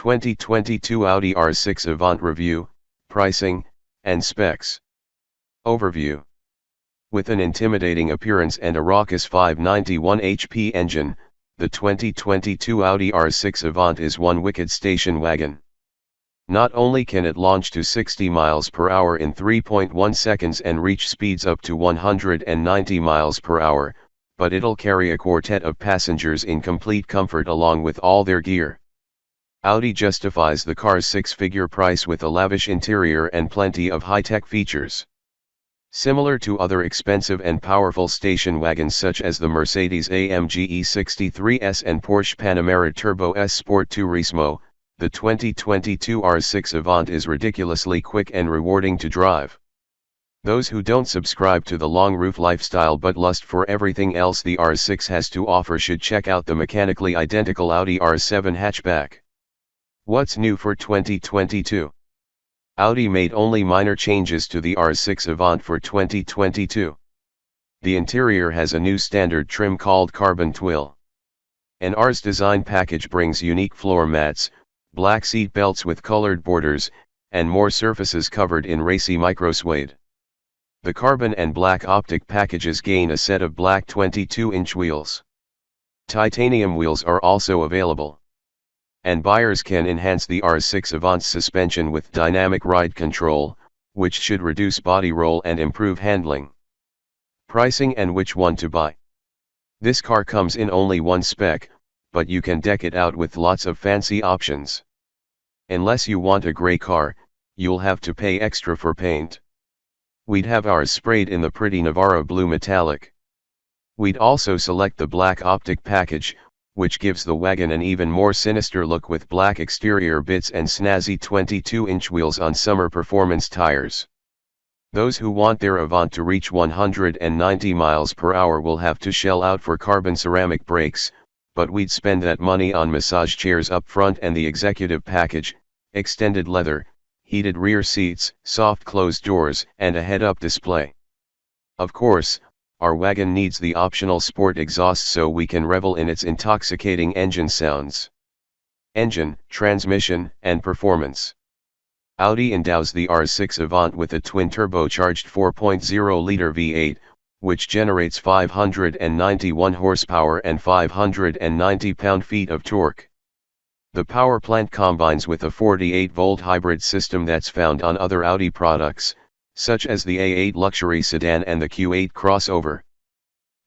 2022 Audi R6 Avant Review, Pricing, and Specs. Overview. With an intimidating appearance and a raucous 591 HP engine, the 2022 Audi R6 Avant is one wicked station wagon. Not only can it launch to 60 miles per hour in 3.1 seconds and reach speeds up to 190 miles per hour, but it'll carry a quartet of passengers in complete comfort along with all their gear. Audi justifies the car's six-figure price with a lavish interior and plenty of high-tech features. Similar to other expensive and powerful station wagons such as the Mercedes-AMG E63S and Porsche Panamera Turbo S Sport Turismo, the 2022 R6 Avant is ridiculously quick and rewarding to drive. Those who don't subscribe to the long roof lifestyle but lust for everything else the R6 has to offer should check out the mechanically identical Audi R7 hatchback. What's new for 2022? Audi made only minor changes to the R6 Avant for 2022. The interior has a new standard trim called Carbon Twill. An Rs design package brings unique floor mats, black seat belts with colored borders, and more surfaces covered in racy microsuede. The carbon and black optic packages gain a set of black 22-inch wheels. Titanium wheels are also available. And buyers can enhance the R6 Avant's suspension with dynamic ride control, which should reduce body roll and improve handling. Pricing and which one to buy. This car comes in only one spec, but you can deck it out with lots of fancy options. Unless you want a grey car, you'll have to pay extra for paint. We'd have ours sprayed in the pretty Navarro blue metallic. We'd also select the black optic package, which gives the wagon an even more sinister look with black exterior bits and snazzy 22-inch wheels on summer performance tires. Those who want their Avant to reach 190 miles per hour will have to shell out for carbon ceramic brakes, but we'd spend that money on massage chairs up front and the executive package, extended leather, heated rear seats, soft closed doors, and a head-up display. Of course, our wagon needs the optional sport exhaust so we can revel in its intoxicating engine sounds. Engine, transmission, and performance. Audi endows the R6 Avant with a twin-turbocharged 4.0-liter V8, which generates 591 horsepower and 590 pound-feet of torque. The power plant combines with a 48-volt hybrid system that's found on other Audi products, such as the A8 luxury sedan and the Q8 crossover.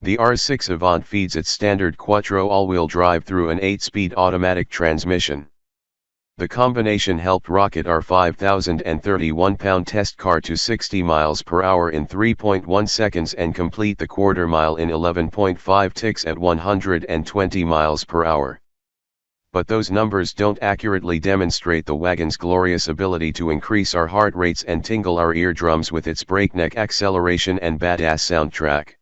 The R6 Avant feeds its standard quattro all-wheel drive through an 8-speed automatic transmission. The combination helped rocket our 5,031-pound test car to 60 miles per hour in 3.1 seconds and complete the quarter mile in 11.5 ticks at 120 miles per hour. But those numbers don't accurately demonstrate the wagon's glorious ability to increase our heart rates and tingle our eardrums with its breakneck acceleration and badass soundtrack.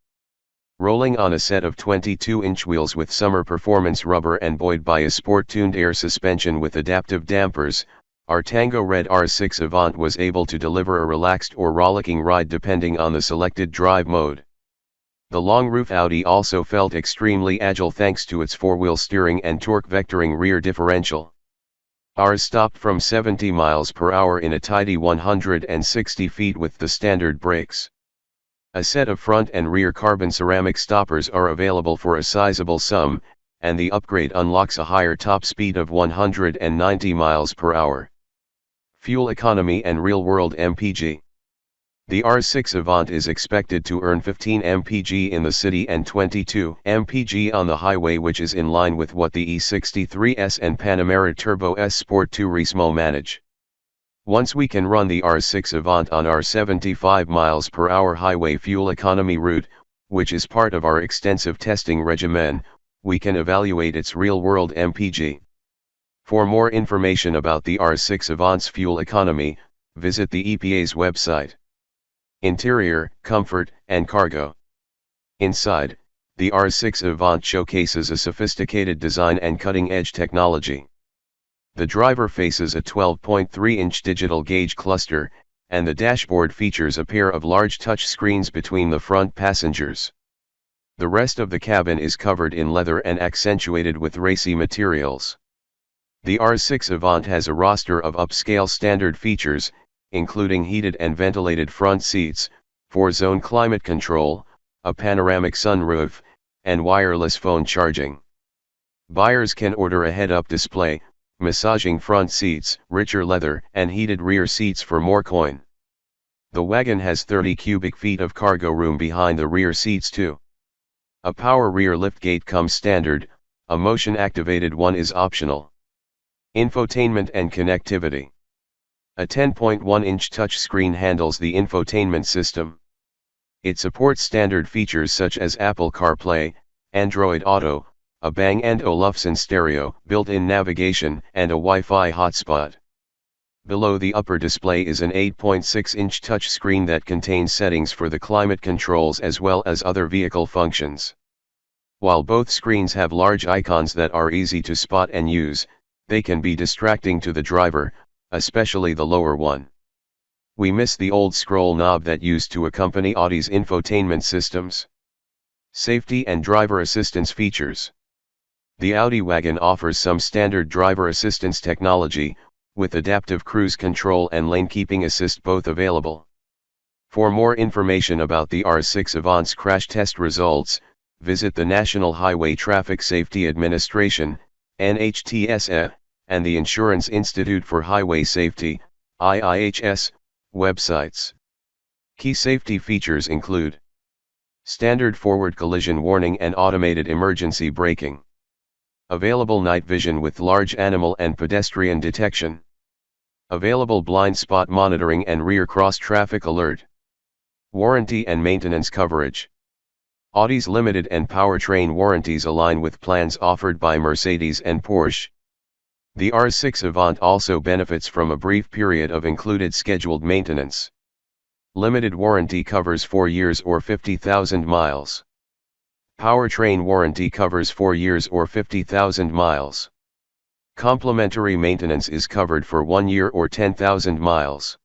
Rolling on a set of 22-inch wheels with summer performance rubber and buoyed by a sport-tuned air suspension with adaptive dampers, our Tango Red R6 Avant was able to deliver a relaxed or rollicking ride depending on the selected drive mode. The long-roof Audi also felt extremely agile thanks to its four-wheel steering and torque-vectoring rear differential. Ours stopped from 70 miles per hour in a tidy 160 feet with the standard brakes. A set of front and rear carbon ceramic stoppers are available for a sizable sum, and the upgrade unlocks a higher top speed of 190 miles per hour. Fuel economy and real-world MPG. The R6 Avant is expected to earn 15 mpg in the city and 22 mpg on the highway, which is in line with what the E63S and Panamera Turbo S Sport Turismo manage. Once we can run the R6 Avant on our 75 miles per hour highway fuel economy route, which is part of our extensive testing regimen, we can evaluate its real-world MPG. For more information about the R6 Avant's fuel economy, visit the EPA's website. Interior, comfort, and cargo. Inside, the R6 Avant showcases a sophisticated design and cutting-edge technology. The driver faces a 12.3-inch digital gauge cluster, and the dashboard features a pair of large touch screens between the front passengers. The rest of the cabin is covered in leather and accentuated with racy materials. The R6 Avant has a roster of upscale standard features, including heated and ventilated front seats, 4-zone climate control, a panoramic sunroof, and wireless phone charging. Buyers can order a head-up display, massaging front seats, richer leather, and heated rear seats for more coin. The wagon has 30 cubic feet of cargo room behind the rear seats too. A power rear liftgate comes standard, a motion-activated one is optional. Infotainment and connectivity. A 10.1-inch touchscreen handles the infotainment system. It supports standard features such as Apple CarPlay, Android Auto, a Bang & Olufsen stereo, built-in navigation, and a Wi-Fi hotspot. Below the upper display is an 8.6-inch touchscreen that contains settings for the climate controls as well as other vehicle functions. While both screens have large icons that are easy to spot and use, they can be distracting to the driver, especially the lower one. We miss the old scroll knob that used to accompany Audi's infotainment systems. Safety and driver assistance features. The Audi wagon offers some standard driver assistance technology, with adaptive cruise control and lane keeping assist both available. For more information about the rs6 Avant's crash test results, visit the National Highway Traffic Safety Administration, NHTSA, and the Insurance Institute for Highway Safety, IIHS, websites. Key safety features include standard forward collision warning and automated emergency braking. Available night vision with large animal and pedestrian detection. Available blind spot monitoring and rear cross traffic alert. Warranty and maintenance coverage. Audi's limited and powertrain warranties align with plans offered by Mercedes and Porsche. The rs6 Avant also benefits from a brief period of included scheduled maintenance. Limited warranty covers 4 years or 50,000 miles. Powertrain warranty covers 4 years or 50,000 miles. Complimentary maintenance is covered for 1 year or 10,000 miles.